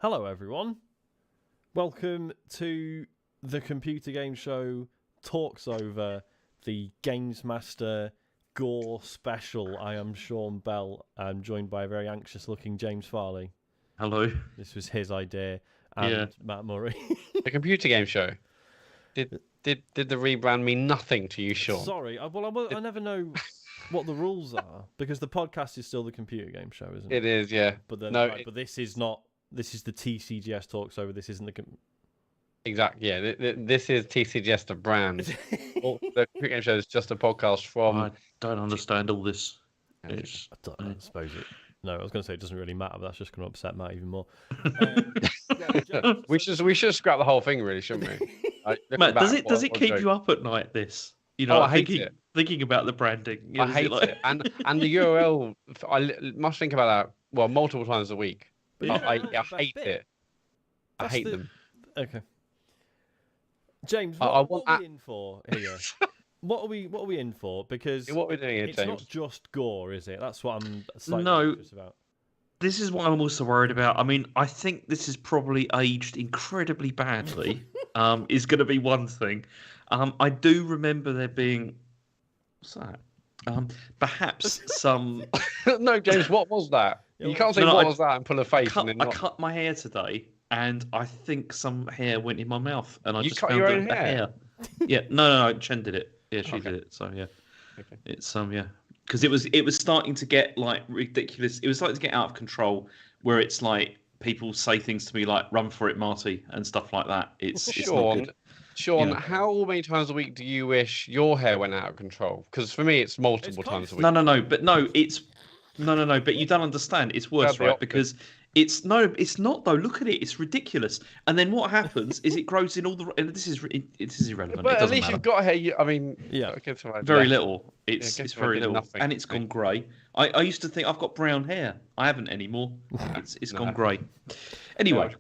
Hello, everyone. Welcome to the Computer Game Show Talks Over, the GamesMaster Gore special. I am Sean Bell. I'm joined by a very anxious-looking James Farley. Hello. This was his idea, and Matt Murray. The Computer Game Show. Did the rebrand mean nothing to you, Sean? Sorry, I never know what the rules are because the podcast is still the Computer Game Show, isn't it? It is, yeah. But but this is not. This is the TCGS Talks Over. This isn't the. Exactly. Yeah. This is TCGS, the brand. The Computer Game Show is just a podcast from. I don't understand all this. I suppose it. No, I was going to say it doesn't really matter, but that's just going to upset Matt even more. We should scrap the whole thing, really, shouldn't we? Matt, does it keep you up at night? This, thinking about the branding. I hate it, and the URL. I must think about that. Well, multiple times a week. I hate it. I hate them. Okay. James, what are we in for here? What are we in for? Because what we're doing here, it's James. not just gore, is it? That's what I'm slightly anxious about. This is what I'm also worried about. I mean, I think this is probably aged incredibly badly. Is going to be one thing. I do remember there being. What's that? Perhaps some. No, James. What was that? You can't say what was that and pull a face. I cut my hair today, and I think some hair went in my mouth, and I you just cut found your own the hair. Yeah, no, Chen did it. Yeah, she did it. So yeah, it's because it was starting to get like ridiculous. It was starting to get out of control, where it's like people say things to me like "run for it, Marty" and stuff like that. It's not good. Sean, how many times a week do you wish your hair went out of control? Because for me, it's multiple times a week. No, but you don't understand. It's worse, right? Because it's not though. Look at it. It's ridiculous. And then what happens is it grows in all the. And this is irrelevant. But at least you've got hair. Very little. It's very little, and it's gone grey. I used to think I've got brown hair. I haven't anymore. It's gone grey. Anyway,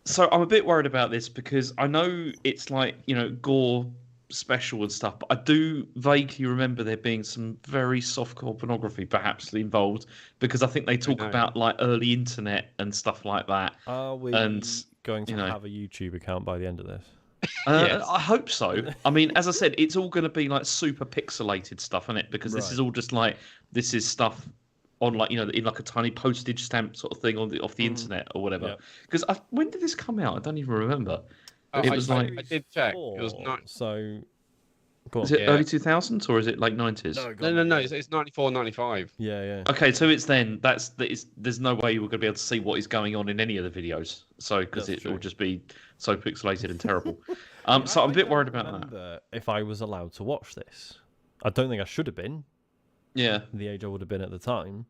so I'm a bit worried about this because I know it's like gore special and stuff, but I do vaguely remember there being some very softcore pornography perhaps involved because I think they talk about like early internet and stuff like that. Are we going to have a YouTube account by the end of this? Yes. I hope so. I mean, as I said, it's all going to be like super pixelated stuff, isn't it? Because this is all just like this is stuff on like in like a tiny postage stamp sort of thing off the internet or whatever. Because when did this come out? I don't even remember. It was I did check. It was not so. Is it early 2000s or is it like 90s? No. It's 94, 95. Yeah. Okay, so it's then. There's no way we're going to be able to see what is going on in any of the videos. So because it will just be so pixelated and terrible. So I'm a bit worried about that. If I was allowed to watch this, I don't think I should have been. Yeah. The age I would have been at the time.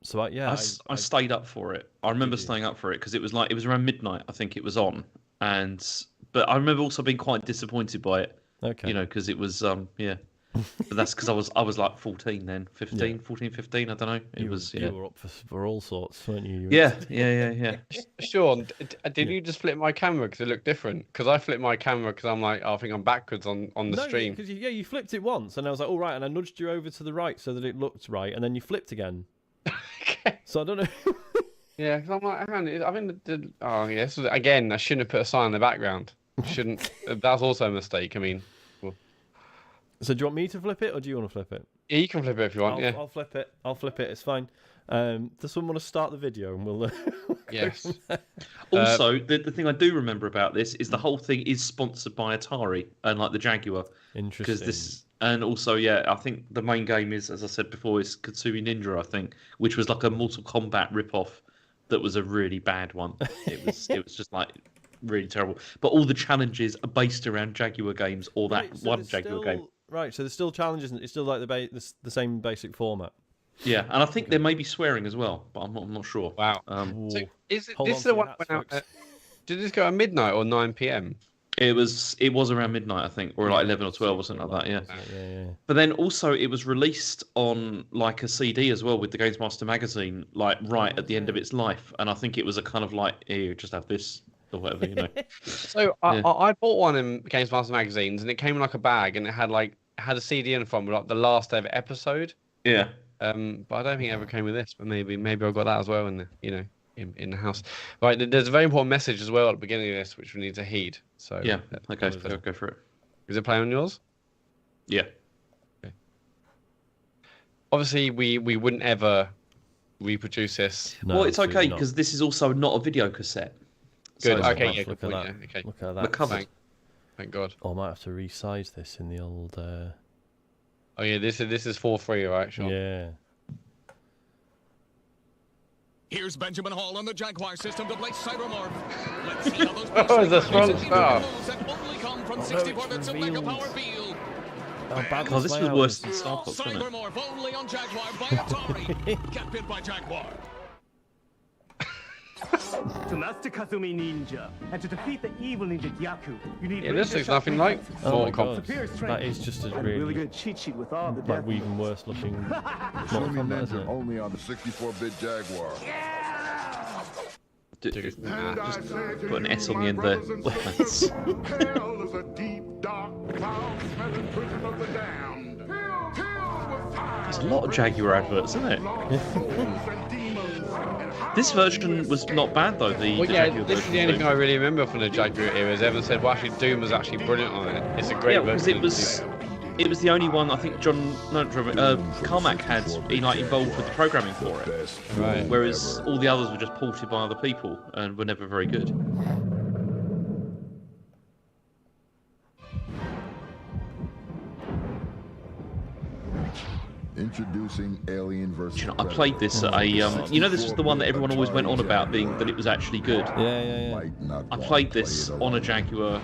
So I stayed up for it. I remember staying up for it because it was around midnight. I think it was on, but I remember also being quite disappointed by it. Okay. Because it was But that's because I was like 14 then, 15, 15. I don't know. You were up for all sorts, weren't you? Yeah. Sean, did you just flip my camera because it looked different? Because I flipped my camera because I'm like, I think I'm backwards on the stream. Because you flipped it once, and I was like, all right, and I nudged you over to the right so that it looked right, and then you flipped again. Okay. So I don't know. Yeah, because I'm like, I think again, I shouldn't have put a sign in the background. Shouldn't. That's also a mistake. I mean. So do you want me to flip it, or do you want to flip it? Yeah, you can flip it if you want. I'll flip it. It's fine. Does someone want to start the video, and we'll. Yes. Also, the thing I do remember about this is the whole thing is sponsored by Atari and like the Jaguar. Interesting. And also, I think the main game is, as I said before, is Katsumi Ninja, I think, which was like a Mortal Kombat rip-off that was a really bad one. It was just like really terrible. But all the challenges are based around Jaguar games or Jaguar game. Right, so there's still challenges, and it's still like the same basic format. Yeah, and I think there may be swearing as well, but I'm not sure. Wow. So is this the one that went out? Did this go at midnight or 9 p.m? It was around midnight, I think, or like 11 or 12 or something like that. Yeah. But then also it was released on like a CD as well with the GamesMaster magazine, like right at the end of its life, and I think it was a kind of like, here, just have this. Or whatever, So I bought one in GamesMaster magazines, and it came in like a bag, and it had a CD in from like the last ever episode. Yeah. But I don't think it ever came with this. But maybe I got that as well. And in the house. Right, there's a very important message as well at the beginning of this, which we need to heed. So yeah, okay, go for it. Is it playing on yours? Yeah. Okay. Obviously, we wouldn't ever reproduce this. No, well, it's okay because this is also not a video cassette. Good. So okay. Yeah. Good point. That. Yeah. Okay. Look at that. We're covered. Thank God. Oh, I might have to resize this in the old. Oh yeah, this is for free, right? Sure. Yeah. Here's Benjamin Hall on the Jaguar system to play Cybermorph. Let's see how those oh, it's a strong start. only come from 64 bits of Mega Power Field. Oh, this was worse than Star Fox, wasn't it? Cybermorph only on Jaguar by Atari. Get bit by Jaguar. To master Kazumi Ninja and to defeat the evil ninja Gyaku, you need. Yeah, this looks nothing like Mortal Kombat. That is just a really good cheat sheet with all the like even worse looking Mortal Kombat, isn't it? Only on the 64-bit Jaguar. Just put an S on the end there. Hell is a deep, dark, foul-smelling prison of the damned. There's a lot of Jaguar adverts, isn't it? This version was not bad though. The Jaguar this is the only thing I really remember from the Jaguar era. As Evan said, well, actually, Doom was actually brilliant on it. It's a great version. It was the only one I think Carmack had involved with the programming for it. Right. Whereas all the others were just ported by other people and were never very good. Introducing Alien vs. I played this at a this was the one that everyone always went on about being that it was actually good. Yeah. I played this on a Jaguar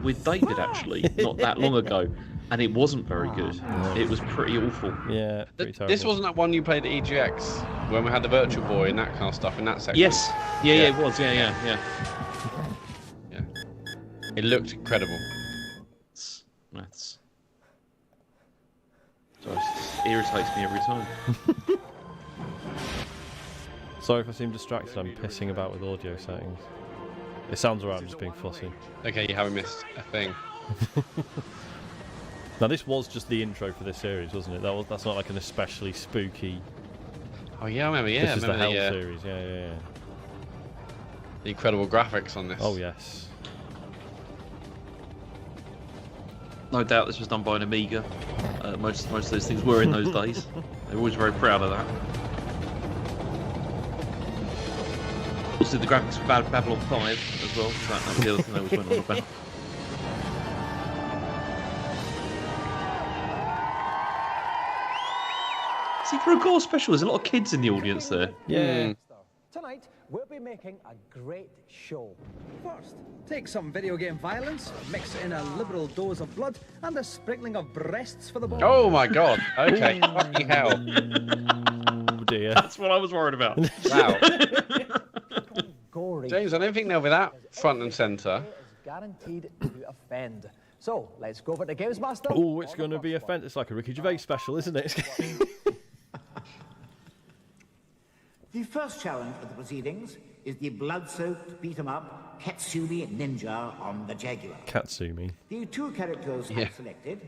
with David actually not that long ago, and it wasn't very good. It was pretty awful. Yeah, pretty terrible. This wasn't that one you played at EGX when we had the Virtual Boy and that kind of stuff in that section. Yes. Yeah, it was. Yeah. It looked incredible. That's just irritates me every time. Sorry if I seem distracted, I'm pissing about with audio settings. It sounds alright, I'm just being fussy. Okay, you haven't missed a thing. Now this was just the intro for this series, wasn't it? That's not like an especially spooky... Oh yeah, I remember, yeah. This is the Hell series, yeah. The incredible graphics on this. Oh yes. No doubt this was done by an Amiga. Most of those things were in those days. They were always very proud of that. Also, the graphics for Babylon 5 as well. That was the other thing they always went on about. See, for a Gore special, there's a lot of kids in the audience there. Yeah. Tonight, we'll be making a great show. First, take some video game violence, mix in a liberal dose of blood, and a sprinkling of breasts for the boys. Oh my God! Okay, fucking hell! Oh dear. That's what I was worried about. Wow. Gory. James, I don't think they'll be that front and centre. Guaranteed to offend. So, let's go over to GamesMaster. Oh, it's going to be offensive. It's like a Ricky Gervais special, isn't it? The first challenge of the proceedings is the blood-soaked, beat-em-up Katsumi Ninja on the Jaguar. Katsumi. The two characters I've selected,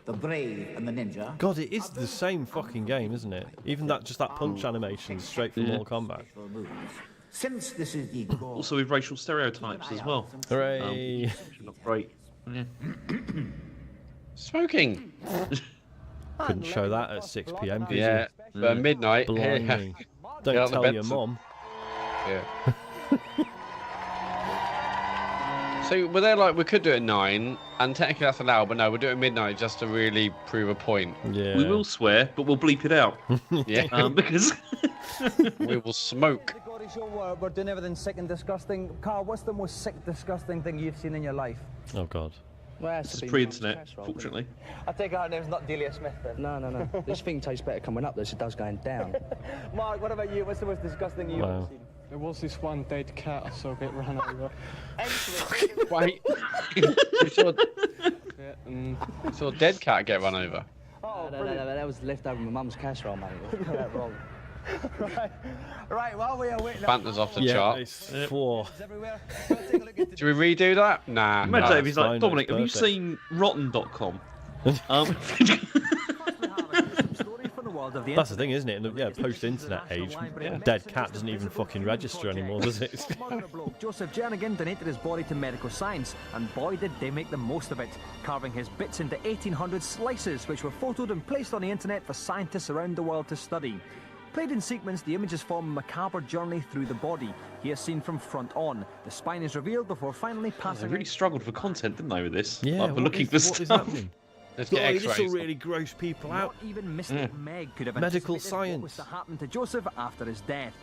the Brave and the Ninja... God, it is the same fucking game, isn't it? Even just that punch animation straight from Mortal Kombat. Since this is the Gore... Also with racial stereotypes as well. Hooray! Not great. Yeah. Smoking. Couldn't show that at 6 PM. Could Yeah, you? but midnight. Blimey. Don't Get on the tell bed your some- mom. Yeah. So were they like we could do it at 9, and technically that's allowed, but no, we'll do it at midnight just to really prove a point. Yeah. We will swear, but we'll bleep it out. Yeah. Because We will smoke. The Gory Show, we're doing everything sick and disgusting. Carl, what's the most sick, disgusting thing you've seen in your life? Oh God. Well, this is pre-internet, fortunately. I take it her name's not Delia Smith then. No. This thing tastes better coming up than it does going down. Mark, what about you? What's the most disgusting you've ever seen? There was this one dead cat I saw get run over. Wait. You saw a dead cat get run over. Oh, no, that was left over my mum's casserole, mate. Got that wrong. Right, while we are waiting... Banter's off the chart. It's 4. Do we redo that? Nah. Imagine if he's like, fine, Dominic, it's have you perfect. seen Rotten.com? Story from the world world of the That's the thing, isn't it? In the post-internet age, dead cat doesn't even fucking register anymore, does it? Joseph Jernigan donated his body to medical science, and boy did they make the most of it, carving his bits into 1800 slices, which were photoed and placed on the internet for scientists around the world to study. Played in sequence, the images form a macabre journey through the body. Here seen from front on. The spine is revealed before finally passing... They really struggled for content, didn't they, with this? Yeah, like, for looking for stuff. What is happening? Let's get This will really gross people out. Not even Mystic Meg could have Medical anticipated what was to happen to Joseph after his death.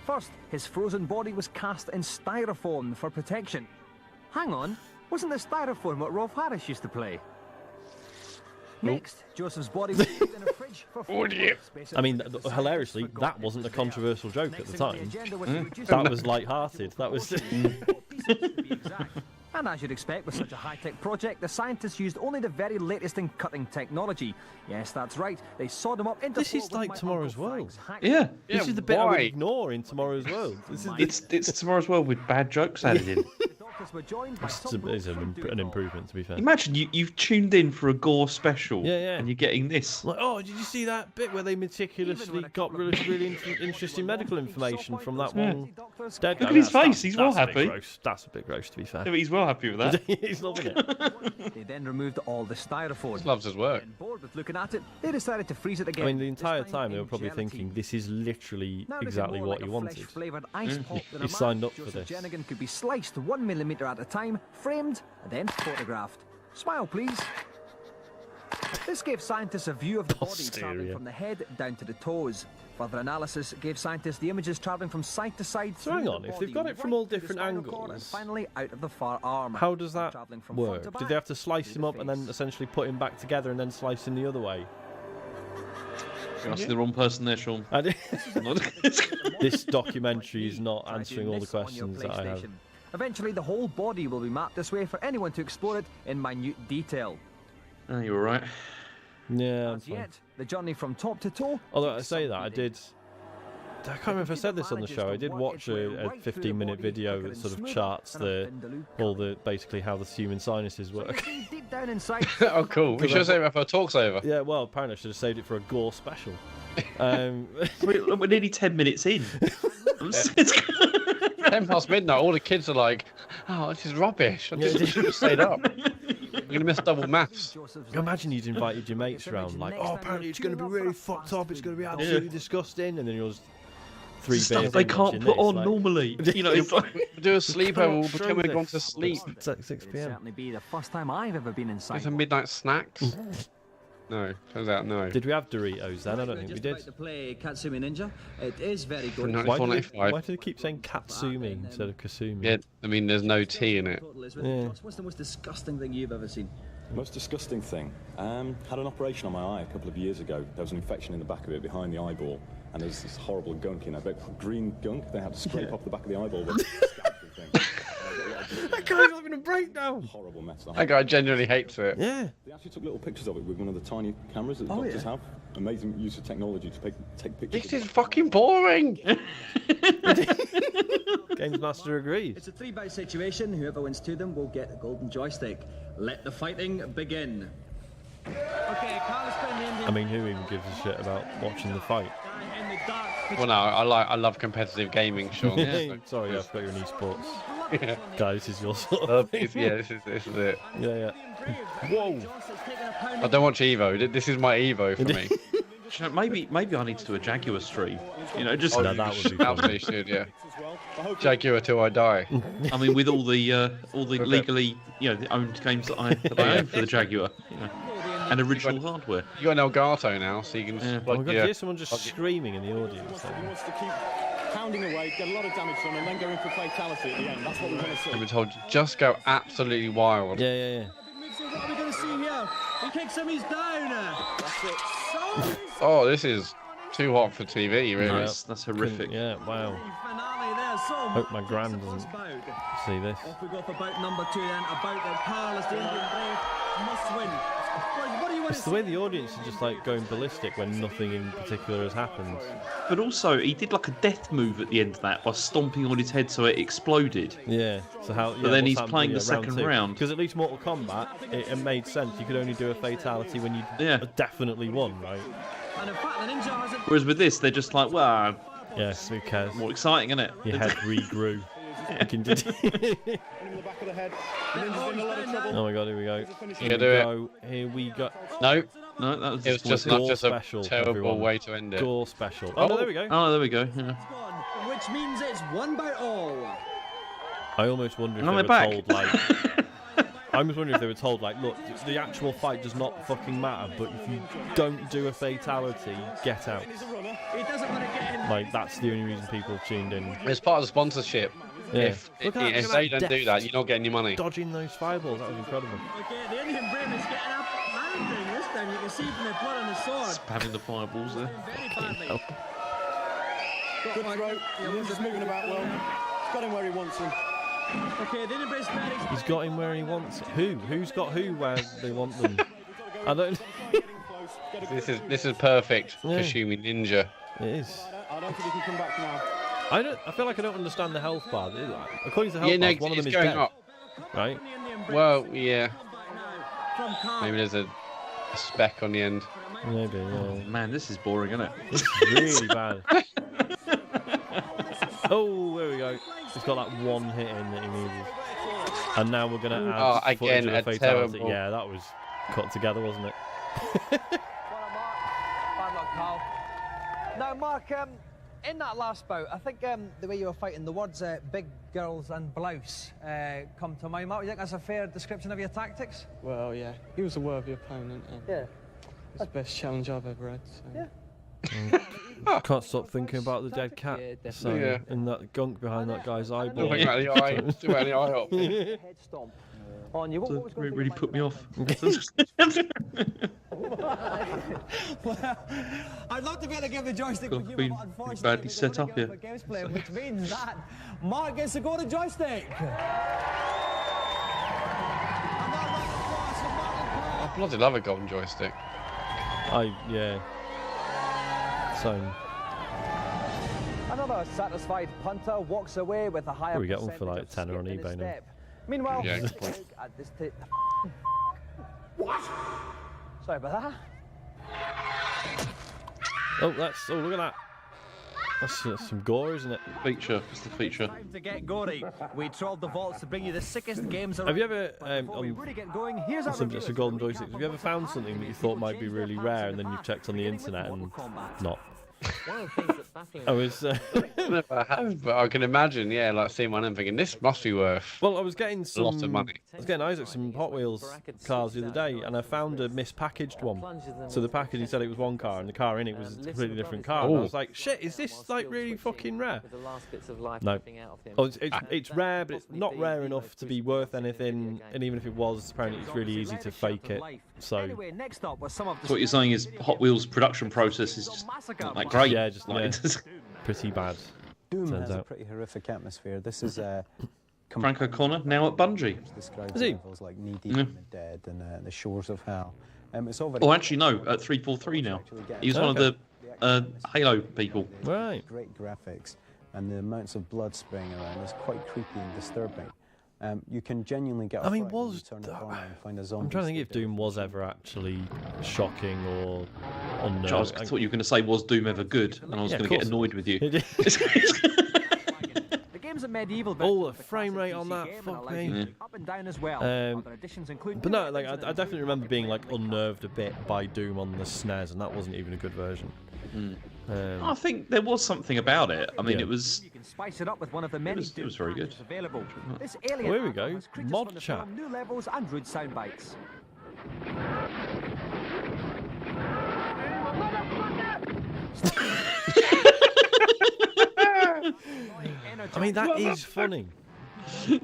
First, his frozen body was cast in styrofoam for protection. Hang on, wasn't the styrofoam what Rolf Harris used to play? Next, Joseph's body was kept in a fridge for 4 months. I mean, hilariously, that wasn't a controversial joke at the time. That was light-hearted. That was... And as you'd expect with such a high-tech project, the scientists used only the very latest in cutting technology. Yes, that's right. They sawed them up into... This is like Tomorrow's World. Yeah. This is the bit I would ignore in Tomorrow's World. This is it's Tomorrow's World with bad jokes added in. It's an improvement, to be fair. Imagine you've tuned in for a Gore special, yeah. and you're getting this. Like, oh, did you see that bit where they meticulously got really interesting medical information from that one dead guy? Look at his face, he's well happy. That's a bit gross, to be fair. Yeah, but he's well happy with that. He's loving it. They then removed all the styrofoam. He loves his work. Bored with looking at it, they decided to freeze it again. I mean, the entire time they were probably thinking, this is literally exactly what he wanted. He signed up for this. Jernigan could be sliced 1 millimeter at a time, framed, and then photographed. Smile, please. This gave scientists a view of the body travelling from the head down to the toes. Further analysis gave scientists the images travelling from side to side. So hang on, if they've got it from all different angles, and finally out of the far arm. How does that work? Did they have to slice him up and then essentially put him back together and then slice him the other way? You're asking the wrong person there, Sean. This documentary is not answering all the questions that I have. Eventually, the whole body will be mapped this way for anyone to explore it in minute detail. Oh, you were right. Yeah, I'm As fine. yet, the journey from top to toe. Although I say that, I can't remember if I said this on the show. I did watch a 15-minute video that sort of charts basically how the human sinuses work. Deep down inside. Oh, cool. We should have saved it for a talk's over. Yeah, well, apparently I should have saved it for a Gore special. We're nearly 10 minutes in. 10 past midnight, all the kids are like, oh, this is rubbish. I just should have stayed up. I'm going to miss double maths. Imagine you'd invited your mates around, like, oh, apparently it's going to be really fucked up, it's going to be absolutely disgusting, and then you're just 3 beers Stuff they can't put on normally. You know, it's like... do a sleepover, we'll pretend we're going to sleep. It's at 6 p.m. Certainly be the first time I've ever been inside. There's a midnight snacks. No, turns out no. Did we have Doritos then? I don't think we did. To play Katsumi Ninja. It is very good. Why do they keep saying Katsumi instead of Kasumi? Yeah, I mean, there's no T in it. Yeah. What's the most disgusting thing you've ever seen? Most disgusting thing? Had an operation on my eye a couple of years ago. There was an infection in the back of it behind the eyeball, and there was this horrible gunk in there, green gunk. They had to scrape off the back of the eyeball with a thing. That guy's having a breakdown. Horrible mess. That guy genuinely hates it. Yeah. They actually took little pictures of it with one of the tiny cameras that doctors have. Amazing use of technology to take pictures. This is fucking boring. GamesMaster agrees. It's a 3-bout situation. Whoever wins 2 of them will get a golden joystick. Let the fighting begin. Okay, I mean, who even gives a shit about watching the fight? Well, no, I love competitive gaming, Sean. Yeah, sorry, I forgot you're in esports. Yeah. Guys, this is your sort of thing. Yeah, this is it. Yeah. Whoa! I don't watch Evo. This is my Evo for me. Maybe I need to do a Jaguar stream. You know, just that would be fun. Absolutely should, yeah. Jaguar till I die. I mean, with all the legally owned games that I own for the Jaguar, and original hardware. You got an Elgato now, so you can. Oh my God, hear someone just screaming in the audience. He wants to keep pounding away, get a lot of damage done, and then go in for fatality at the end. That's what we want to see. I've been told just go absolutely wild. Yeah. What are we going to see here? He kicks him, he's down. That's it. Oh, this is too hot for TV, really. No, that's horrific. Yeah, wow. Hope my gran doesn't see this. Off we go for bout number 2 then. About the powerless, the Indian Brave must win. It's the way the audience is just like going ballistic when nothing in particular has happened. But also, he did like a death move at the end of that by stomping on his head so it exploded. Yeah. So how? But then he's playing the second round. Because at least Mortal Kombat, it made sense. You could only do a fatality when you definitely won, right? Whereas with this, they're just like, well, yes, who cares? More exciting, isn't it? Your head regrew. Oh my god, here we go. Here we go. No, that was it was just not just a terrible way to end it. Gore special. Oh, no, there we go. Oh, there we go. Yeah. Which means it's one by all. I almost wonder if they were told, like... I was wondering if they were told, like, look, the actual fight does not fucking matter, but if you don't do a fatality, get out. Like, that's the only reason people have tuned in. It's part of the sponsorship. Yeah. If they don't do that, you're not getting your money. Dodging those fireballs, that was incredible. Okay, the Indian brave is getting up. Mounting this time, you can see from the blood on the sword. Spamming the fireballs there. Good throw. He's just moving about well. He's got him where he wants him. Okay, the Indian brave medics. He's got him where he wants it. Who? Who's got who where they want them? I don't... This is perfect for Shumi Ninja. It is. I don't think he can come back now. I feel like I don't understand the health bar. According to the health bar, one of them is going dead. up. Right? Well, yeah. Maybe there's a speck on the end. Maybe, yeah. Oh, man, this is boring, isn't it? It's really bad. Oh, there we go. He's got that one hit in that he needed. And now we're going to add again, a fatality. terrible... Yeah, that was cut together, wasn't it? Bad luck, pal. Now, Mark, in that last bout, I think the way you were fighting, the words big girls and blouse come to mind. Mark, do you think that's a fair description of your tactics? Well, yeah. He was a worthy opponent. And yeah. It's the best challenge I've ever had. So. Yeah. Can't stop thinking about the dead cat and that gunk behind that guy's eyeball. Think about the eye. Think about the eye up. Head stomp on you. What was It really put me off. Well, I'd love to be able to give the joystick to you, but unfortunately, badly set up here. Gameplay, which means that Mark gets to go to joystick. I bloody love a golden joystick. Yeah. Same. Another satisfied punter walks away with a higher we get one for like £10 on eBay now. Meanwhile, Yeah, at this what? Sorry about that. Oh, look at that. That's some gore, isn't it? Feature. It's the feature. Time to get gory. We trawled the vaults to bring you the sickest games around. Have you ever, before we really get going, here's our some review. golden joysticks, have you ever found something that you thought might be really rare and then you've checked on the internet and not? One of the things that's baffling. I was. Never have, but I can imagine, like seeing one and thinking this must be worth. Well, I was getting a lot of money. I was getting Isaac some Hot Wheels cars the other day, and I found a mispackaged one. So the packaging said it was one car, and the car in it was a completely different car. And I was like, shit, is this like really fucking rare? No. Oh, it's rare, but it's not rare enough to be worth anything. And even if it was, apparently it's really easy to fake it. So. Anyway, next up was some of the So what you're saying is Hot Wheels production process is just not like great. Yeah, just pretty bad. Doom has a pretty horrific atmosphere. This is Frank O'Connor now at Bungie. Is he? Levels like Knee Deep in the Dead and the Shores of Hell. It's all very actually no, at 343 now. He's one of the Halo people. Right. Great graphics, and the amounts of blood spraying around is quite creepy and disturbing. You can genuinely get. I mean, I'm trying to think if Doom was ever actually shocking or unnerving. Charles, I thought you were going to say, was Doom ever good? And I was going to get annoyed with you. The game's a medieval. Oh, the frame rate on that, fuck me. Up and down as well. But no, like I definitely remember being like unnerved a bit by Doom on the SNES, and that wasn't even a good version. I think there was something about it. I mean, it was. You can spice it up with one of the many. It was very good. Available. This Oh, alien here we go. has creatures Mod from the chat. film, new levels and rude sound bites. I mean, that is funny.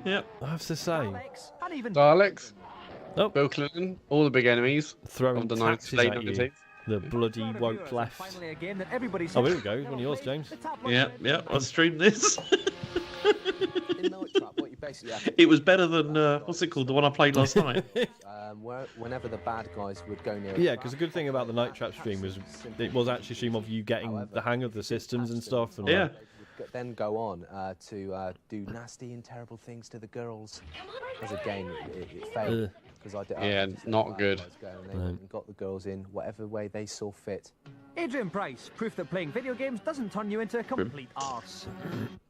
Yep. I have to say. Daleks. Nope. Bill Clinton. All the big enemies. Throwing of the taxes at you. The bloody woke left. Oh, here we go. One of yours, James. Yeah. I'll stream this. It was better than what's it called? The one I played last night. Whenever the bad guys would go near. Yeah, because the good thing about the Night Trap stream was it was actually a stream of you getting the hang of the systems and stuff. And yeah. Then go on to do nasty and terrible things to the girls. As a game, it failed. Yeah, not good. They went and got the girls in whatever way they saw fit. Adrian Price, proof that playing video games doesn't turn you into a complete arse.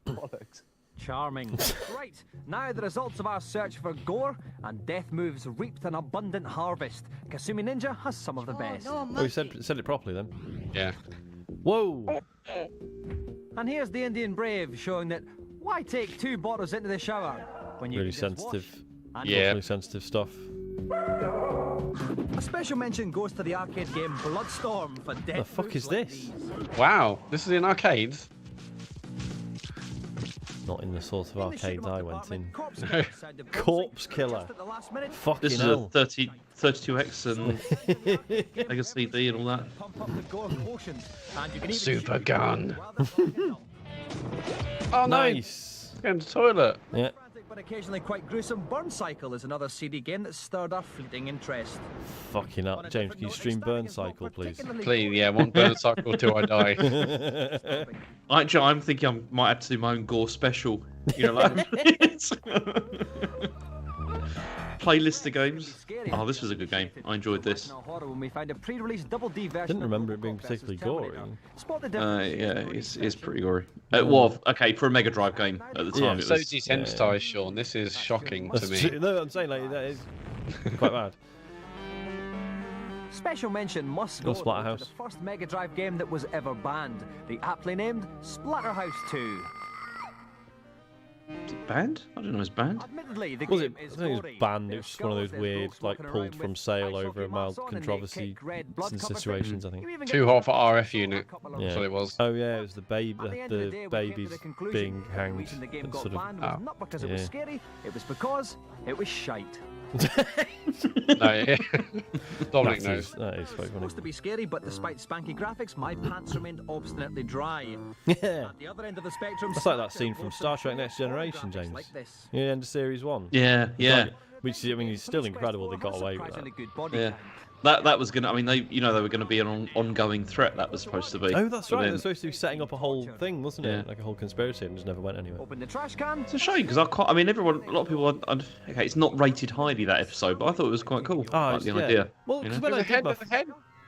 Bollocks. Charming. Right, now the results of our search for gore and death moves reaped an abundant harvest. Kasumi Ninja has some of the best. Oh, you said it properly then. Yeah. Whoa! And here's the Indian Brave showing that why take 2 bottles into the shower when you Really can just sensitive. wash? Yeah. Really sensitive stuff. A special mention goes to the arcade game Bloodstorm for death. The fuck is this? Wow, this is in arcades. Not in the sort of arcades I went in. Corpse Killer. Fucking This is hell. a 32X and Mega CD and all that. Super gun. Oh, nice. Go in the toilet. Yeah. But occasionally quite gruesome, Burn Cycle is another CD game that stirred our fleeting interest. Fucking up. James, can you stream Burn Cycle, please? Please, yeah, one Burn Cycle till I die. Actually, I'm thinking I might have to do my own Gore special. You know, like playlist of games. Oh, this was a good game. I enjoyed this. When we find a pre-released Double D version. Didn't remember it being particularly gory. Yeah, it's pretty gory. Well, okay, for a Mega Drive game at the time. Yeah, so desensitized, Sean. This is shocking to me. No, I'm saying like that is quite bad. Special mention must go to the first Mega Drive game that was ever banned, the aptly named Splatterhouse 2. Is it banned? I didn't know it was banned. Admittedly, the Was game it? I is think it was gory. banned. It was just one of those weird, like pulled from sale over a mild controversy situations. I think. Too hot for RF unit. Yeah. That's what it was. Oh yeah, it was the babies being hanged. The game and got sort of, banned was not because it was scary, it was because it was shite. No, yeah. Dominic knows. That is quite funny. Supposed to be scary, but despite spanky graphics, my pants remained obstinately dry. Yeah. At the other end of the spectrum, That's like that scene from Star Trek Next Generation, James. Yeah, end of Series 1. Yeah, yeah. Like, which I mean, is still incredible. They got away with that. Yeah. That was gonna. I mean, they were gonna be an ongoing threat. That was supposed to be. Oh, that's right. Then, They're supposed to be setting up a whole thing, wasn't it? Like a whole conspiracy, and just never went anywhere. Open the trash can. It's a shame because I mean, a lot of people. Okay, it's not rated highly, that episode, but I thought it was quite cool. I like the idea. Well, you know? when I did my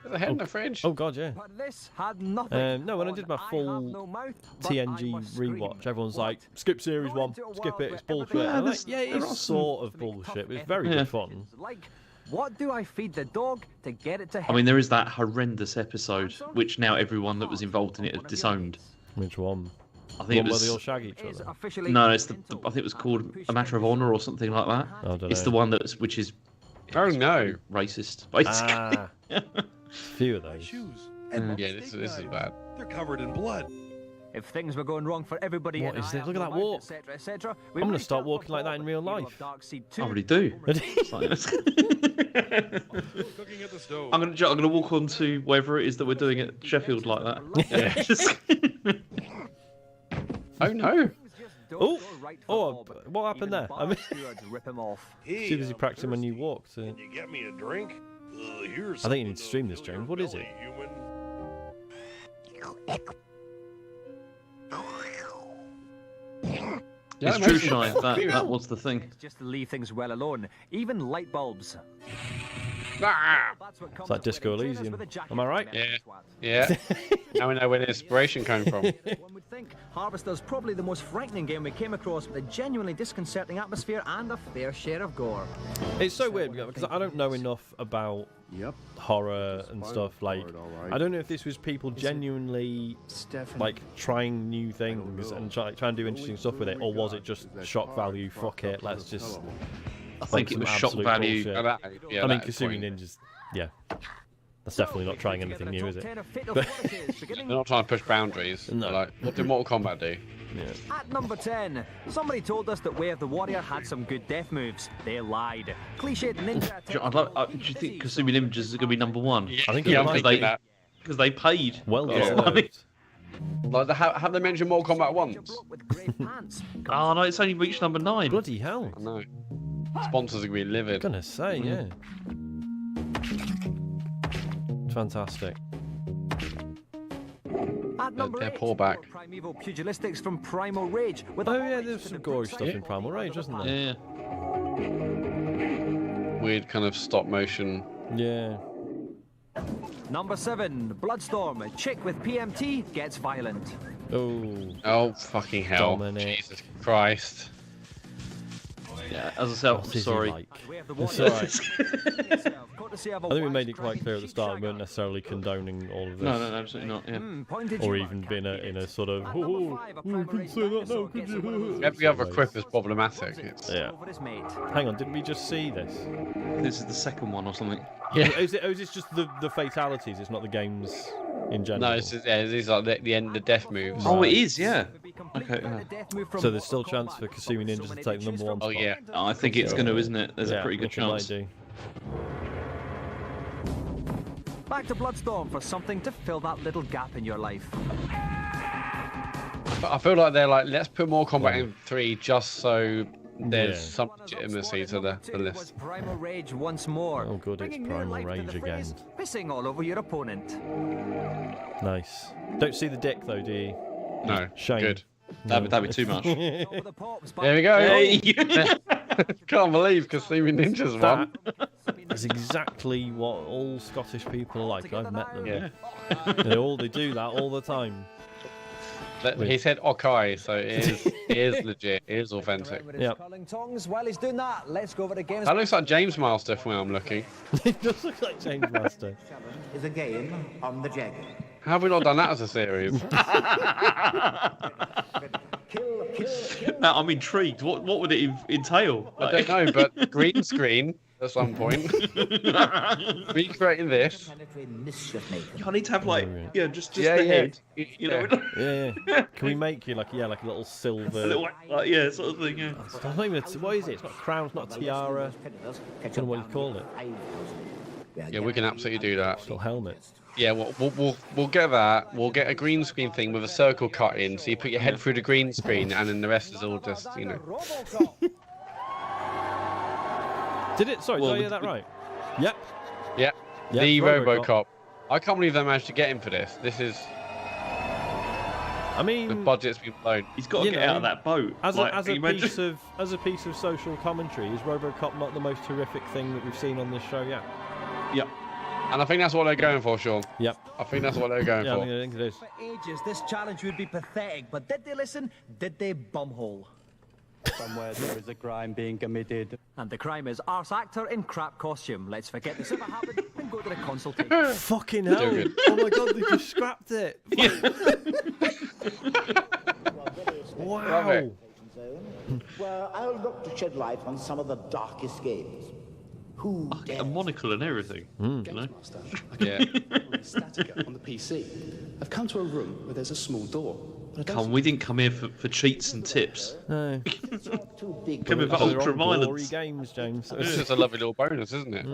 There's a head in the fridge. Oh god, yeah. But this had nothing. No, when I did my full TNG rewatch, everyone's like, "Skip Series 1, skip it, it's bullshit." Yeah, I'm like, yeah, it's sort of bullshit, but it's very good fun. Like, what do I feed the dog to get it to I heaven? mean, there is that horrendous episode which now everyone that was involved in it has disowned. Which one? I think it was. Where they all shag each other. No, it's I think it was called A Matter of Honor or something like that. I don't it's know. the one which is. Oh no! Racist, basically. Ah, few of those. Yeah, this is bad. They're covered in blood. If things were going wrong for everybody, What is this? Look at that walk. etc., I'm gonna start walking like that in real life. I already do. Cooking at the stove. I'm gonna walk on to wherever it is that we're doing at Sheffield like that. Oh no! Oh, what happened there? I mean, rip him off. too busy practicing my new walk. To... Can you get me a drink? Here's I think you need to stream this, James. What is it? human. It's true, Shine. That was the thing. It's just to leave things well alone, even light bulbs. It's like Disco Elysium. Am I right? Yeah. Yeah. Now we know where the inspiration came from. One would think Harvester's probably the most frightening game we came across, with a genuinely disconcerting atmosphere and a fair share of gore. It's so weird because I don't know enough about horror and stuff. Like, I don't know if this was people genuinely like trying new things and trying to do interesting stuff with it, or was it just shock value? Fuck it, let's just. I think it was shock value. I mean, Kasumi Ninja's, yeah. That's definitely not trying anything new, is it? They're not trying to push boundaries. No. They're like, what did Mortal Kombat do? Yeah. At number 10, somebody told us that Way of the Warrior had some good death moves. They lied. Cliched ninja. Do you think Kasumi Ninjas is going to be number one? I think because they paid. Well deserved. Like, have they mentioned Mortal Kombat once? Oh no, it's only reached number 9. Bloody hell! I know. Sponsors are going to be livid. I'm gonna say, yeah. Fantastic. At number They're 8, poor back. Primeval Pugilistics from Primal Rage. With Oh yeah, there's some gory stuff in Primal Rage, wasn't there? Yeah. weird kind of stop motion. Yeah. Number 7, Bloodstorm. A chick with PMT gets violent. Oh, fucking hell. Dominic. Jesus Christ. Yeah, as I said, I'm sorry. Like? It's alright. I think we made it quite clear at the start we weren't necessarily condoning all of this. No, absolutely not. Yeah. Or even being in a sort of, couldn't say that now, could you? Every other quip is problematic. Yeah. Hang on, didn't we just see this? This is the second one or something. Yeah. Is it just the fatalities? It's not the games in general? No, these are like the end of death moves. Oh, it is, yeah. Okay. Yeah. So there's still chance for Kasumi Ninjas to take the number 1 spot. Oh, yeah. Oh, I think it's going to, isn't it? There's a pretty good chance. Back to Bloodstorm for something to fill that little gap in your life. I feel like they're like, let's put more combat in 3 just so there's some legitimacy to the list. Primal Rage once more. Oh, good, it's Primal Rage again. Pissing all over your opponent. Nice. Don't see the dick though, do you? No. Shame. Good. That'd be too much. There we go. Hey. Can't believe Kasumi Ninjas won. That's exactly what all Scottish people are like. I've met them. Yeah. They do that all the time. He said okay, so it is legit. It is authentic. Yeah. While he's doing that, let's go over to games. That looks like GamesMaster from where I'm looking. It does look like GamesMaster. Is a game on the Jaguar. How have we not done that as a series? Now, I'm intrigued. What would it entail? I don't know, but green screen at some point. Recreating this. I need to have like, just the head. You know? Yeah. Can we make you like a little silver? Sort of thing. Yeah. It's not even what is it? It's not a crown. It's not a tiara. I don't know what you call it. Yeah, we can absolutely do that. Little helmet. Yeah, we'll get that. We'll get a green screen thing with a circle cut in, so you put your head through the green screen, and then the rest is all just, you know. Did it? Sorry, did I hear that right? Yep. Yeah. The RoboCop. I can't believe they managed to get him for this. This is. I mean, the budget's been blown. He's got to get out of that boat. As a piece of social commentary, is RoboCop not the most horrific thing that we've seen on this show yet? Yep. And I think that's what they're going for, Sean. Yep. I think that's what they're going for. I think it is. For ages, this challenge would be pathetic, but did they listen? Did they bumhole? Somewhere there is a crime being committed. And the crime is arse actor in crap costume. Let's forget this ever happened and go to the consultation. Fucking hell. Oh my god, they just scrapped it. Wow. Well, I'll look to shed light on some of the darkest games. Who get a monocle and everything. GamesMaster. I can static on the PC. I've come to a room where there's a small door. We didn't come here for cheats and tips. No. Come here for ultra violence. Gory games, James. It's just a lovely little bonus, isn't it?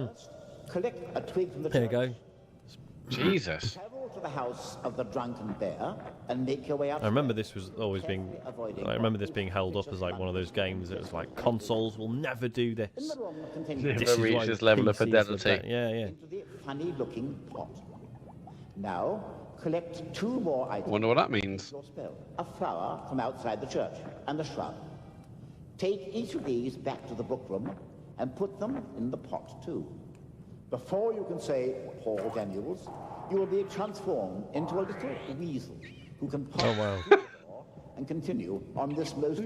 Collect a twig from the There you go. Jesus. Travel to the house of the drunken bear and make your way up. I remember this was always being. I remember this being held up as like one of those games that was like consoles will never do this. Never reach this level of fidelity. Yeah. Into the funny-looking pot. Now collect 2 more items. Wonder what that means. Your spell. A flower from outside the church and a shrub. Take each of these back to the book room and put them in the pot too. Before you can say Paul Daniels, you will be transformed into a little weasel who can pass and continue on this most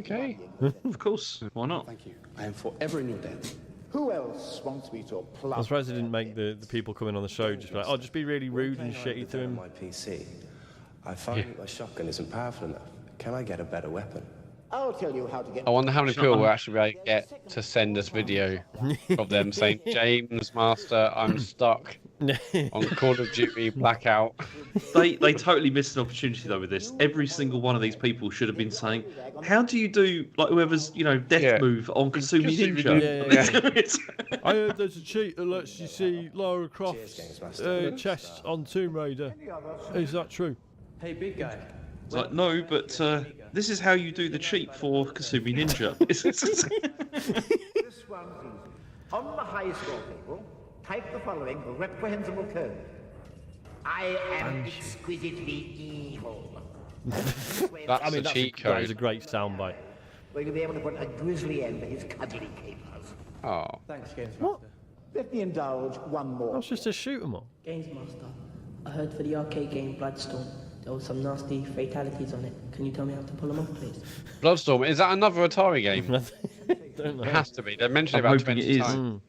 Of course, why not? Thank you. I am forever in your debt. Who else wants me to apply? I'm surprised they didn't make the people coming on the show just be like, just be really rude and shitty to him. My PC. I find that my shotgun isn't powerful enough. Can I get a better weapon? I'll tell you how to get. I wonder how many people will actually get to send us video of them saying, GamesMaster, I'm stuck on Call of Duty Blackout. They totally missed an opportunity though with this. Every single one of these people should have been saying, how do you do like whoever's death move on Kasumi Ninja? I heard there's a cheat that lets you see Lara Croft's chest on Tomb Raider. Is that true? Hey, big guy. It's like, no, but this is how you do the cheat for Kasumi Ninja. This one, please. On the high score table, type the following reprehensible code. I am exquisitely evil. That's a cheat code. That is a great soundbite. Well, you'll be able to put a grisly end to his cuddly capers. Oh. Thanks, GamesMaster. Let me indulge one more. That's just to shoot them all. GamesMaster, I heard for the arcade game Bloodstorm, there was some nasty fatalities on it. Can you tell me how to pull them off, please? Bloodstorm, is that another Atari game? Don't know. It has to be. They mentioned it I'm about hoping 20 it is. times.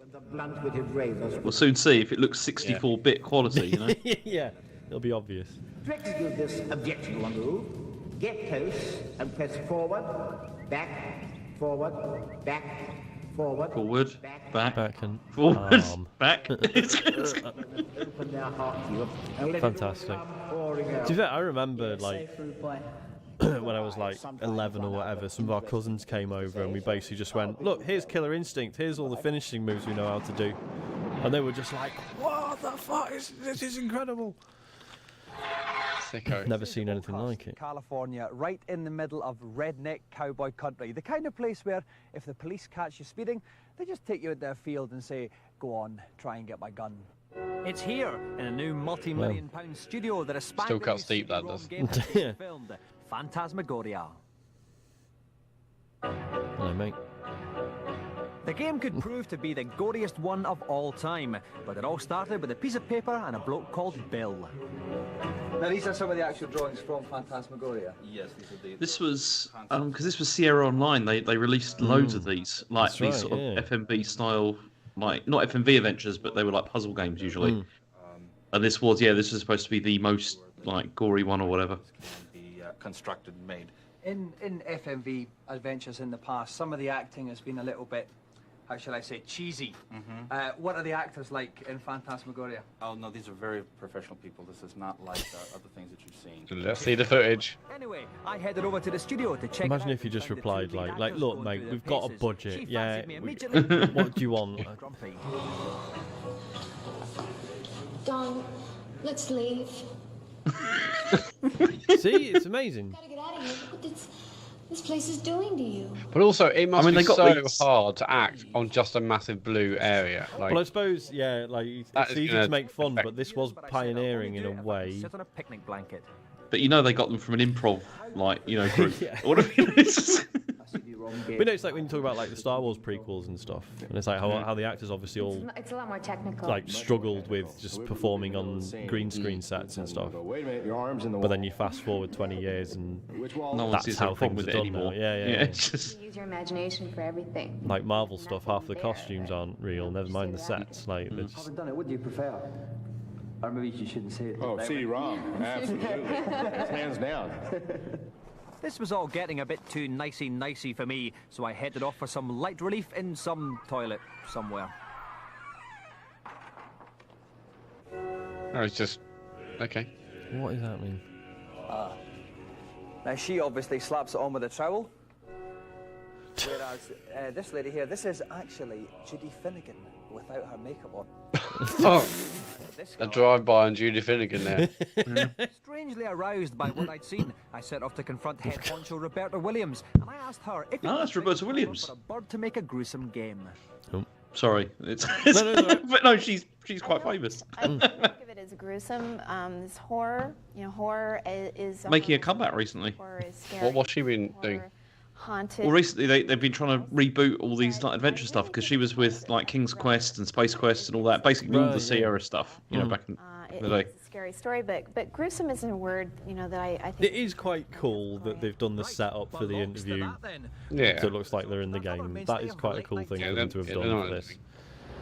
We'll soon see if it looks 64-bit quality, you know? Yeah, it'll be obvious. To execute this objectionable move, get close and press forward, back, forward, back, forward, back, and forward, arm. back. Open their heart to you and let Fantastic. it come pouring out. To be fair, I remember like when I was like 11 or whatever, some of our cousins came over and we basically just went, look, here's Killer Instinct, here's all the finishing moves we know how to do. And they were just like, what the fuck, this is incredible. Sicko. Never seen anything like it. California, right in the middle of redneck cowboy country. The kind of place where if the police catch you speeding, they just take you out their field and say, go on, try and get my gun. It's here in a new multi-million-pound studio that a Still cuts deep, that does. filmed, Phantasmagoria. Hello, mate. The game could prove to be the goriest one of all time, but it all started with a piece of paper and a bloke called Bill. Now these are some of the actual drawings from Phantasmagoria. Yes, these are the... This was because this was Sierra Online. They released loads of these, like That's these right, sort of FMV style, like not FMV adventures, but they were like puzzle games usually. And this was this was supposed to be the most like gory one or whatever. Be constructed and made. In FMV adventures in the past, some of the acting has been a little bit, how shall I say, cheesy. What are the actors like in Phantasmagoria? Oh no, these are very professional people. This is not like other things that you've seen. Let's see the footage. Anyway, I headed over to the studio to check. Imagine if you just replied like, look, mate, we've got a budget. Yeah, what do you want? Don, let's leave. See, it's amazing. Gotta get out of here. What this place is doing to you. But also, it must they be got so these- hard to act on just a massive blue area. Like, Well, I suppose, like That it's is easy gonna to make fun, affect but this was pioneering in a way. Sit on a picnic blanket. But you know they got them from an improv group. Yeah. What I mean, it's just- But no, it's like when you talk about like the Star Wars prequels and stuff, and it's like how the actors obviously all It's a lot more technical. like struggled with just performing on green screen sets and stuff. Wait a minute, your arm's in the But then you fast forward 20 years and No one that's sees how a problem things with are it done now. anymore. Yeah. It's just Use your imagination for everything. Like Marvel stuff, half the costumes aren't real. Never mind the sets. Like they're just... Haven't done it. What do you prefer? Or maybe you shouldn't say it. Oh, CD-ROM, absolutely. Hands down. This was all getting a bit too nicey for me, so I headed off for some light relief in some toilet somewhere. oh, it's just okay. What is happening? Now she obviously slaps it on with a trowel. Whereas this lady here, this is actually Judy Finnegan without her makeup on. Oh, a drive-by on Judy Finnegan there. Strangely aroused by what I'd seen, I set off to confront head honcho Roberta Williams, and I asked her if it Ah, was that's Roberta right Williams. for a bird to make a gruesome game. sorry. It's No. but no, she's quite famous. I think of it as gruesome. This horror, horror is Making a comeback recently. Horror is scary. What's she been doing? Haunted. Well, recently they've been trying to reboot all these like adventure stuff because she was with like King's Quest and Space Quest and all that. Basically all the Sierra stuff, back in the day. It's a scary story, but gruesome isn't a word, that I think. It is quite cool that they've done the setup for the interview. Yeah. So it looks like they're in the game. That is quite a cool thing for them to have done for this.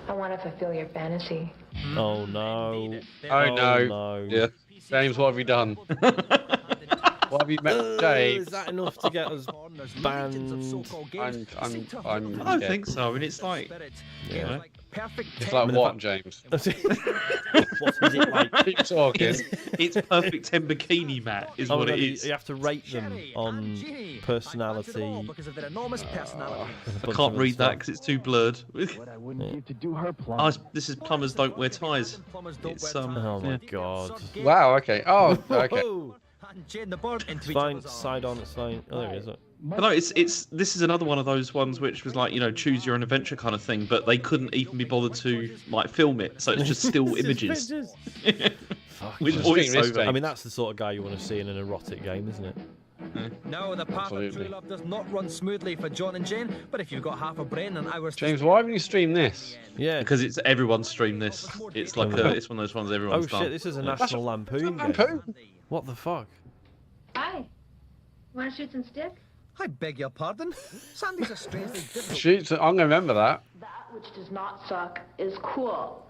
I want to fulfill your fantasy. Oh no. Oh no. Yeah. James, what have you done? What have you met, James? Is that enough to get us banned? I'm I don't think so. I mean, it's like, It's like what, James? What is it like? Keep talking. It's perfect 10 bikini, Matt, is what it is. You have to rate them on personality. Because of their enormous personality. I can't read that because it's too blurred. What I wouldn't give to do her This is Plumbers Don't Wear Ties. It's Oh my god. Wow, okay. Oh, okay. Fine, side on, side. Oh, there it is. But no, this is another one of those ones which was like, choose your own adventure kind of thing, but they couldn't even be bothered to like film it, so it's just still images. With voiceover. I mean, that's the sort of guy you want to see in an erotic game, isn't it? No, the path of true love does not run smoothly for John and Jane, but if you've got half a brain and hours... James, why haven't you streamed this? Yeah. Because it's everyone's streamed this. It's like it's one of those ones everyone's done. Oh shit, this is a National Lampoon game. What the fuck? Hi. Want to shoot some stick? I beg your pardon? Sandy's a strangely difficult... Shoot, I'm going to remember that. That which does not suck is cool.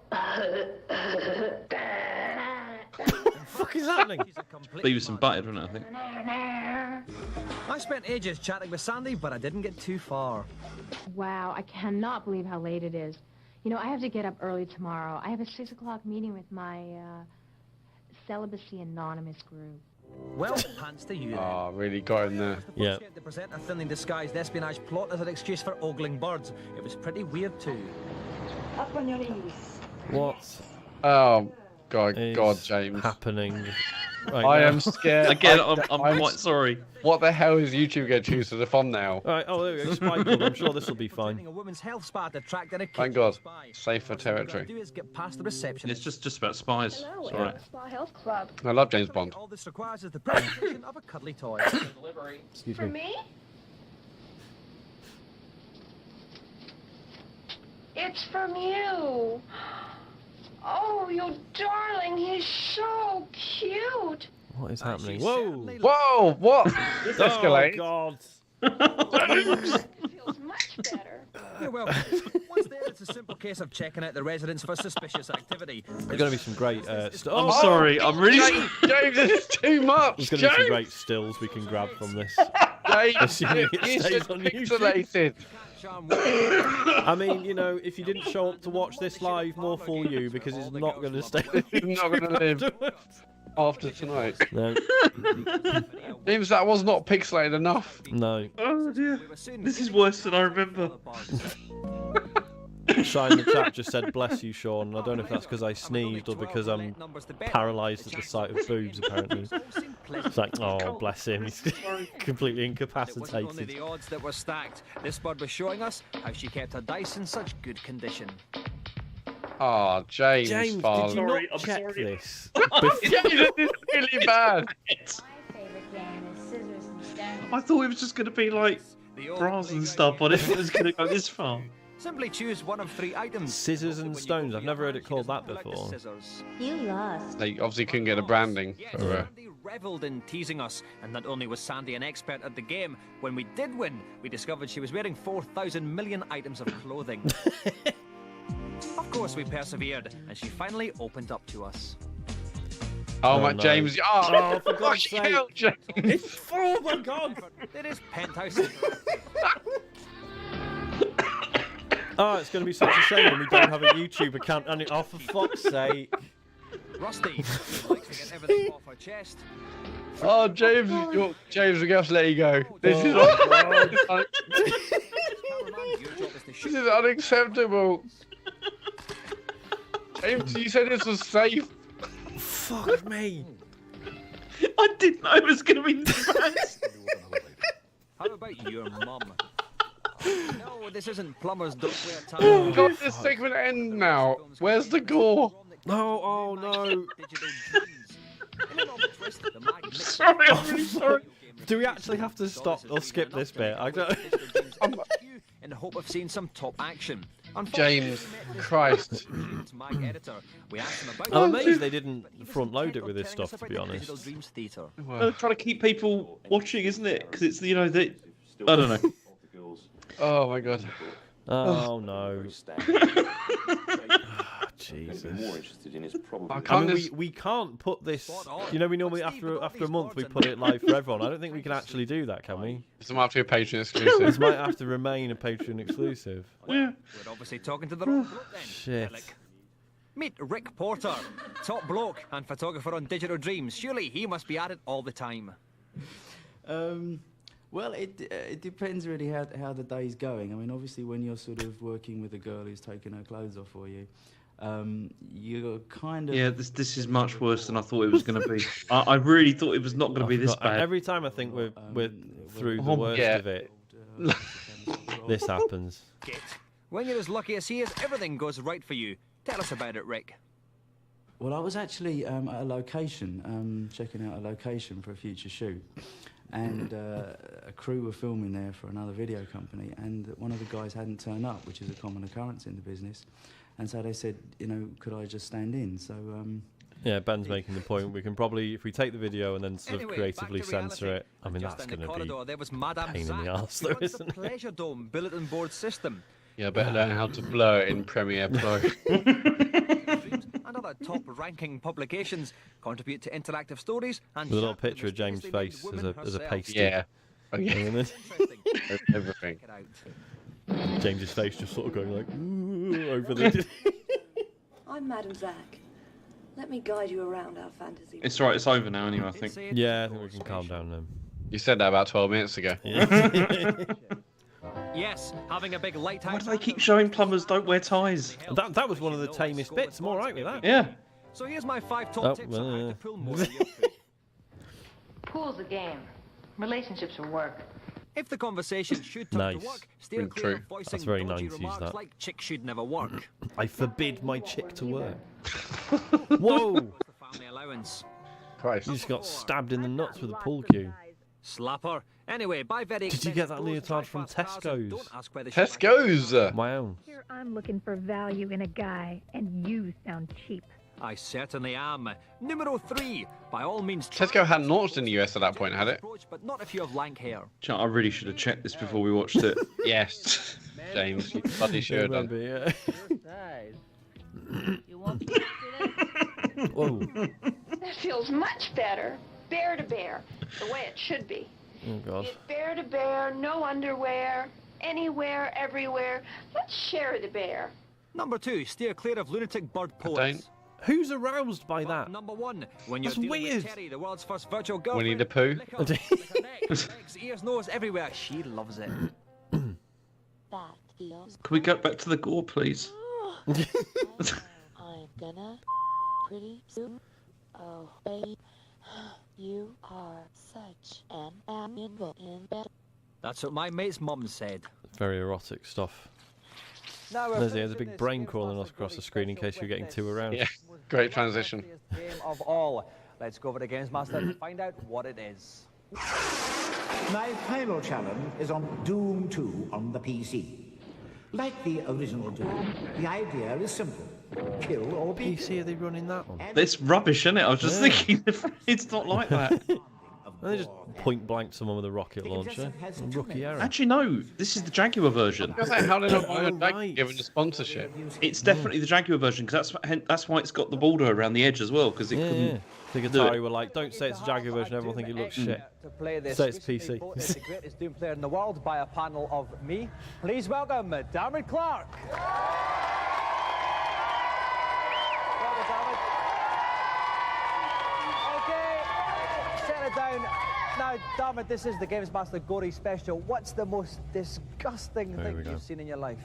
What the fuck is happening? Beavis and Butthead, wasn't it, I think? I spent ages chatting with Sandy, but I didn't get too far. Wow, I cannot believe how late it is. You know, I have to get up early tomorrow. I have a 6 o'clock meeting with my Celibacy Anonymous group. Well, hands to you. Oh, really got in there. Yeah. To present a thinly disguised espionage plot as an excuse for ogling birds. It was pretty weird too. Up on your knees. What? Oh, God, James. Happening. Right I now. am scared. Again, I'm quite sorry. What the hell is YouTube going to choose as a thumbnail? Alright, oh, there we go. Spy Club. I'm sure this will be fine. A woman's health spa to track down a Thank God. Safer territory. do is get past the reception. It's just about spies. Hello, It's all right. Spa Health Club. I love James Bond. All this requires is the presentation of a cuddly toy. Excuse For me. me? It's from you. Oh, you darling, he's so cute. What is happening? Whoa! Whoa! What? This Oh escalates. god! It feels much better. You're welcome. Once there, it's a simple case of checking out the residence for suspicious activity. There's going to be some great. I'm sorry. I'm really. James, this is too much. There's going to be some great stills we can grab from this. James, Assuming it you stays should on pixelated. I mean, you know, if you didn't show up to watch this live, more fool you, because it's not going to stay. It's not going to live after tonight. No. James, that was not pixelated enough. No. Oh dear. This is worse than I remember. Shine in the chat just said, "Bless you, Sean." I don't know if that's because I sneezed or because I'm paralysed at the sight of boobs. Apparently, it's like, oh, bless him. He's completely It wasn't only incapacitated. the odds that were stacked. This bird was showing us how she kept her dice in such good condition. Oh, James, James, did Father. you not I'm check sorry. this? James, this is really bad. Favorite game is Scissors and Stones. I thought it was just going to be like bras and stuff, but it was going to go this far. Simply choose one of 3 items. Scissors and stones. I've never heard it called that Collect the before. scissors. You lost. They obviously couldn't get a branding. Yes, For, Sandy revelled in teasing us, and not only was Sandy an expert at the game, when we did win, we discovered she was wearing 4,000 million items of clothing. Of course, we persevered, and she finally opened up to us. oh, my no. James. Oh, for God's fucking sake. hell, James. Oh my god! It is penthouse. Oh, it's going to be such a shame when we don't have a YouTube account. And oh, for fuck's sake! Rusty likes to get everything off her chest. Oh, James, James, we're going to have to let you go. This is this is unacceptable. James, you said this was safe. Fuck me! I didn't know it was going to be this bad. How about your mum? No, this isn't plumbers don't wear ties. Oh, God, this segment end now. Where's the gore? No, oh no! Sorry, I'm really sorry. Do we actually have to stop or skip this bit? I don't. In the hope of seeing some top action. James Christ. My editor, we asked him about I'm amazed they didn't front load it with this stuff, to be honest. Dreams Theatre. They're trying to keep people watching, isn't it? Because it's, you know, I don't know. Oh, my God. Oh no. Jesus. I mean, we can't put this. You know, we normally after a month we put it live for everyone. I don't think we can actually do that, can we? This might have to be a Patreon exclusive. This might have to remain a Patreon exclusive. We're obviously talking to the wrong bloke then. Shit. Alec. Meet Rick Porter, top bloke and photographer on Digital Dreams. Surely he must be at it all the time. Well, it depends really how the day's going. I mean, obviously, when you're sort of working with a girl who's taking her clothes off for you, you're kind of... Yeah, this is much worse than I thought it was going to be. I really thought it was not going to be this bad. Every time I think we're through the worst of it, this happens. When you're as lucky as he is, everything goes right for you. Tell us about it, Rick. Well, I was actually at a location, checking out a location for a future shoot. and a crew were filming there for another video company, and one of the guys hadn't turned up, which is a common occurrence in the business. And so they said, you know, could I just stand in? So yeah, Ben's making the point. We can probably, if we take the video and then sort of creatively censor it, I mean, that's going to be a pain in the arse, though, isn't it? Pleasure Dome bulletin board system. Yeah, better learn how to blur it in Premiere Pro. And other top-ranking publications contribute to interactive stories and with a little picture of James' face as a pasty. Yeah. Oh, yeah. Everything. James's face just sort of going like ooh, over the. I'm Madam Zack. Let me guide you around our fantasy. It's right. It's over now, anyway. I think. Yeah, I think we can calm down now. You said that about 12 minutes ago. Yes, having a big lighthouse. Why do they keep showing plumbers don't wear ties? That was one of the tamest bits. I'm all right with that. Yeah. So here's my 5 top tips on how to pull more. Pool's a game. Relationships are work. If the conversation should turn to work, steer clear of voicing That's very dodgy 90s, remarks that. like chick should never work. I forbid my chick to work. Whoa! Family allowance. Christ. You just got stabbed in the nuts with a pool cue. Slapper. Anyway, buy very Did you get that leotard from Tesco's? Tesco's? My own. Here I'm looking for value in a guy, and you sound cheap. I certainly am. Numero 3. By all means. Tesco hadn't launched in the US at that point, had it? But not if you have lank hair. I really should have checked this before we watched it. Yes, James, you bloody should have done. Yeah. You want to Whoa. That feels much better. Bear to bear, the way it should be. Oh God. It's bear to bear, no underwear, anywhere, everywhere. Let's share the bear. Number 2. Steer clear of lunatic bird poets. Who's aroused by that? Number 1. When you're That's dealing weird. with Terry, the world's first virtual girlfriend. Winnie the Pooh. Legs, ears, nose, everywhere. She loves it. Can we go back to the Gore, please? I'm gonna pretty soon. Oh, babe, you are such an animal in bed. That's what my mate's mum said. Very erotic stuff. Now There's a big brain crawling across the screen in case you're getting too around. Yeah, great transition. Game of all. Let's go over to GamesMaster to find out what it is. My final challenge is on Doom 2 on the PC. Like the original Doom, the idea is simple. Kill or be PC, are they running that one? It's rubbish, isn't it? I was just thinking, it's not like that. They just point blank someone with a rocket launcher. Rookie error. Actually, no. This is the Jaguar version. How did I buy given the sponsorship? It's definitely the Jaguar version because that's why it's got the border around the edge as well because it couldn't. The Atari were like, don't say it's a Jaguar version. Everyone think it looks shit. To play this, Say it's PC. voted the greatest Doom player in the world by a panel of me. Please welcome Darren Clark. Welcome, Darren. Okay, set it down. Now, Darren, this is the GamesMaster Gory special. What's the most disgusting thing you've seen in your life?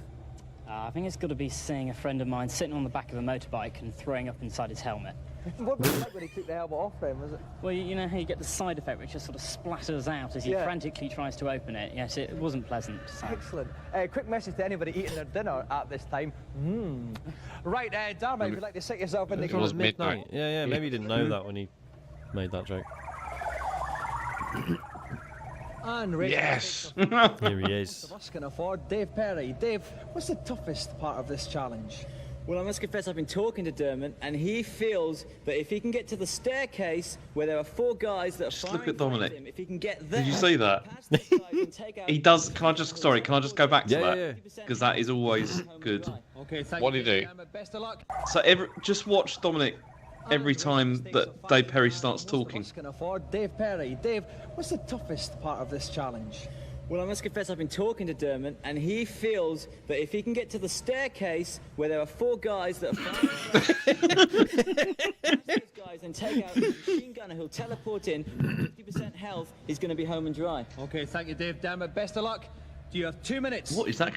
I think it's got to be seeing a friend of mine sitting on the back of a motorbike and throwing up inside his helmet. What was it like when he took the helmet off then, was it? Well, you know how you get the side effect which just sort of splatters out as he frantically tries to open it? Yes, it wasn't pleasant. So. Excellent. Quick message to anybody eating their dinner at this time. Right, Darren, if you'd like to sit yourself in the... It was midnight. Yeah, maybe he didn't know that when he made that joke. And yes! Here he is. Of us can afford Dave Perry. Dave, what's the toughest part of this challenge? Well, I must confess I've been talking to Dermot, and he feels that if he can get to the staircase where there are 4 guys that are firing look at Dominic. him, if he can get there... Did you see that? He does... Can I just go back to that? Because that is always good. Okay, thank what do you do? Best of luck. So just watch Dominic every time that Dave Perry starts talking. Most of us can afford Dave Perry. Dave, what's the toughest part of this challenge? Well, I must confess I've been talking to Dermot, and he feels that if he can get to the staircase where there are 4 guys that are firing those guys and take out the machine gunner who'll teleport in, 50% health, he's going to be home and dry. Okay, thank you, Dave. Dermot, best of luck. Do you have 2 minutes? What is that?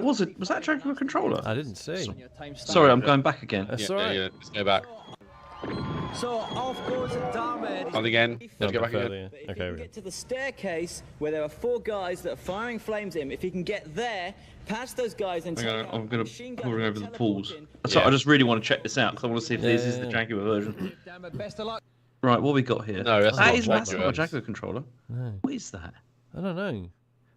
Was that Jaguar controller? I didn't see. Sorry, I'm going back again. That's all right. Yeah, let's go back. So off goes Darmid. On again. Let's go back again. If he can get to the staircase where there are 4 guys that are firing flames at him, if he can get there, past those guys and I'm going to hovering over the pools. So I just really want to check this out because I want to see if this is the Jaguar version. Darmid, best of luck. Right, what we got here? No, that's not not a Jaguar controller. No. What is that? I don't know.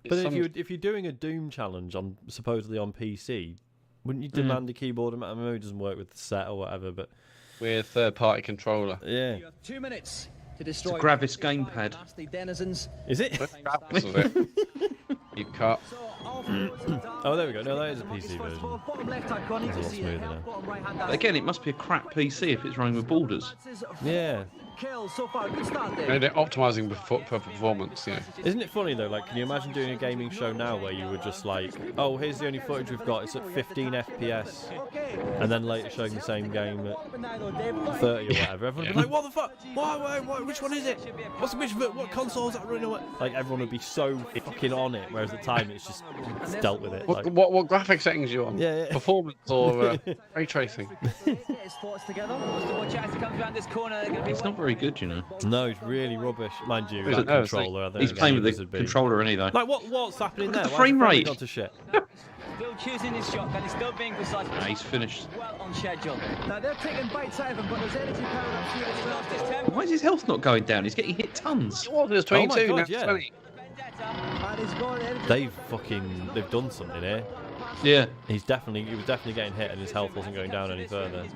But if you're doing a Doom challenge on supposedly on PC, wouldn't you demand a keyboard? I know it doesn't work with the set or whatever, but we're a third-party controller. Yeah. You have 2 minutes to destroy. It's a Gravis gamepad. Denizens. Is it? You cut. Oh, there we go. No, that is a PC version. It's a lot smoother now. Again, it must be a crap PC if it's running with borders. Yeah. So far, good start there. And they're optimizing for performance, yeah. Isn't it funny though? Like, can you imagine doing a gaming show now where you were just like, oh, here's the only footage we've got. It's at 15 FPS, and then later showing the same game at 30 or whatever. Everyone would be like, what the fuck? Why? Which one is it? What console is that running on? Like, everyone would be so fucking on it, whereas at the time it's just dealt with it. What graphic settings are you on? Yeah. Performance or ray tracing? It's not very good, you know. No, it's really rubbish. Mind you, that controller. He's playing with the controller, isn't he, though? Like, what's happening there? The frame rate. Gone to shit? Still choosing his shotgun, he's still being precise. Nah, he's finished. Well on schedule. Now they're taking bites out of him, but there's energy power up. Why is his health not going down? He's getting hit tons. It was 22, oh my God, now yeah. 20. They've done something here. Yeah. He was definitely getting hit, and his health wasn't going down any further.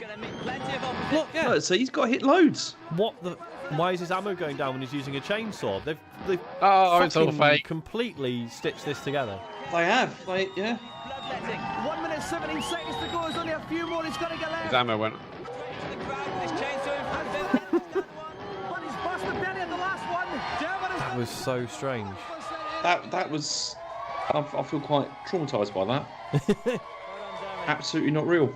Look, yeah. Look, so he's got hit loads. What the? Why is his ammo going down when he's using a chainsaw? They've it's all fake. Completely stitched this together. They have. Yeah. 1 minute 17 seconds to go. There's only a few more. He's got to get left. His ammo went. But he's busted belly at the last one. That was so strange. That was. I feel quite traumatised by that. Absolutely not real.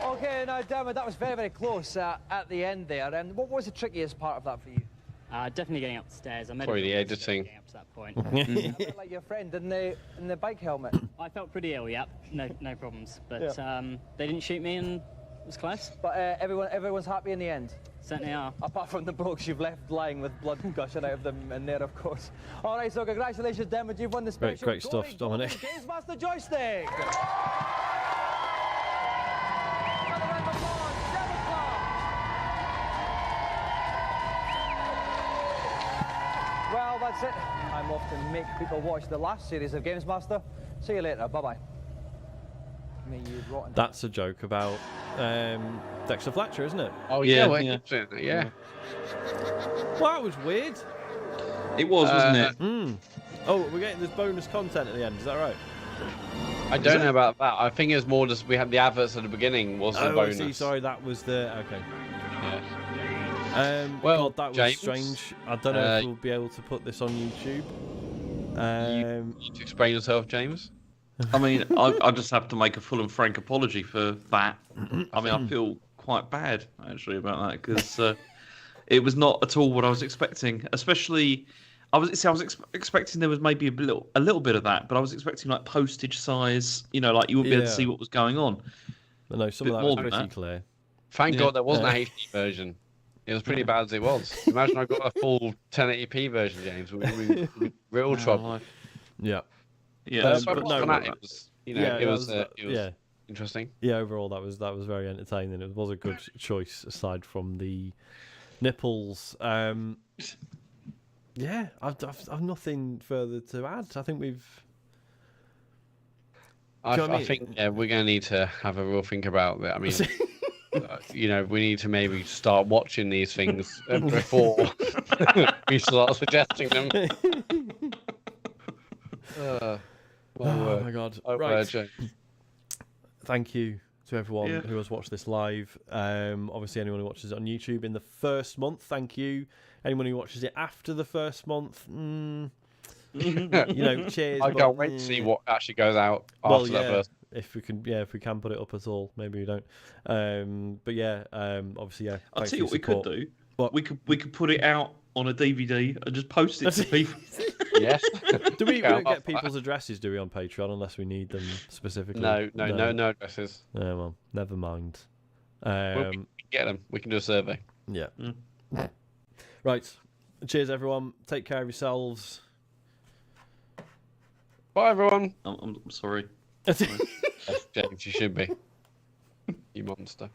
Okay, now, Dermot, that was very, very close at the end there. And what was the trickiest part of that for you? Definitely getting up the stairs. I made probably the editing. Getting up to that point. A bit like your friend in the bike helmet. I felt pretty ill, yeah. No problems. But they didn't shoot me and it was close. But everyone's happy in the end. Certainly are. Apart from the blokes you've left lying with blood gushing out of them in there, of course. All right, so congratulations, Dermot. You've won the special. Great stuff, Dominic. GamesMaster joystick. Well, that's it. I'm off to make people watch the last series of GamesMaster. See you later. Bye-bye. That's a joke about Dexter Fletcher, isn't it? Oh, yeah. Well, that was weird. It was, wasn't it? Oh, we're getting this bonus content at the end. Is that right? I don't know about that. I think it was more just we had the adverts at the beginning was the bonus. See, sorry, that was the... Okay. Yeah. Well, God, that was James, strange. I don't know if we'll be able to put this on YouTube. You need to explain yourself, James? I mean, I just have to make a full and frank apology for that. I mean, I feel quite bad, actually, about that, because it was not at all what I was expecting. Especially, I was expecting there was maybe a little bit of that, but I was expecting, like, postage size, you know, like you wouldn't be able to see what was going on. But no, some of that was pretty clear. Thank God there wasn't a HD version. It was pretty bad as it was. Imagine I got a full 1080p version, James. We'd be real trouble. Yeah. Yeah, but no, it was, it was interesting. Yeah, overall that was very entertaining. It was a good choice aside from the nipples. Yeah, I've nothing further to add. I think we've. I think we're going to need to have a real think about that. I mean, we need to maybe start watching these things before we start suggesting them. Oh my God! Right. Thank you to everyone who has watched this live. Obviously, anyone who watches it on YouTube in the first month, thank you. Anyone who watches it after the first month, cheers. I can't wait to see what actually goes out after that first. If we can put it up at all, maybe we don't. Obviously, I'll tell you what we could do. What? We could put it out on a DVD and just post it to people. Yes. Do we don't get people's addresses, do we, on Patreon, unless we need them specifically? No addresses. Yeah, well, never mind. We can get them. We can do a survey. Yeah. Right. Cheers, everyone. Take care of yourselves. Bye, everyone. I'm sorry. James, you should be. You monster.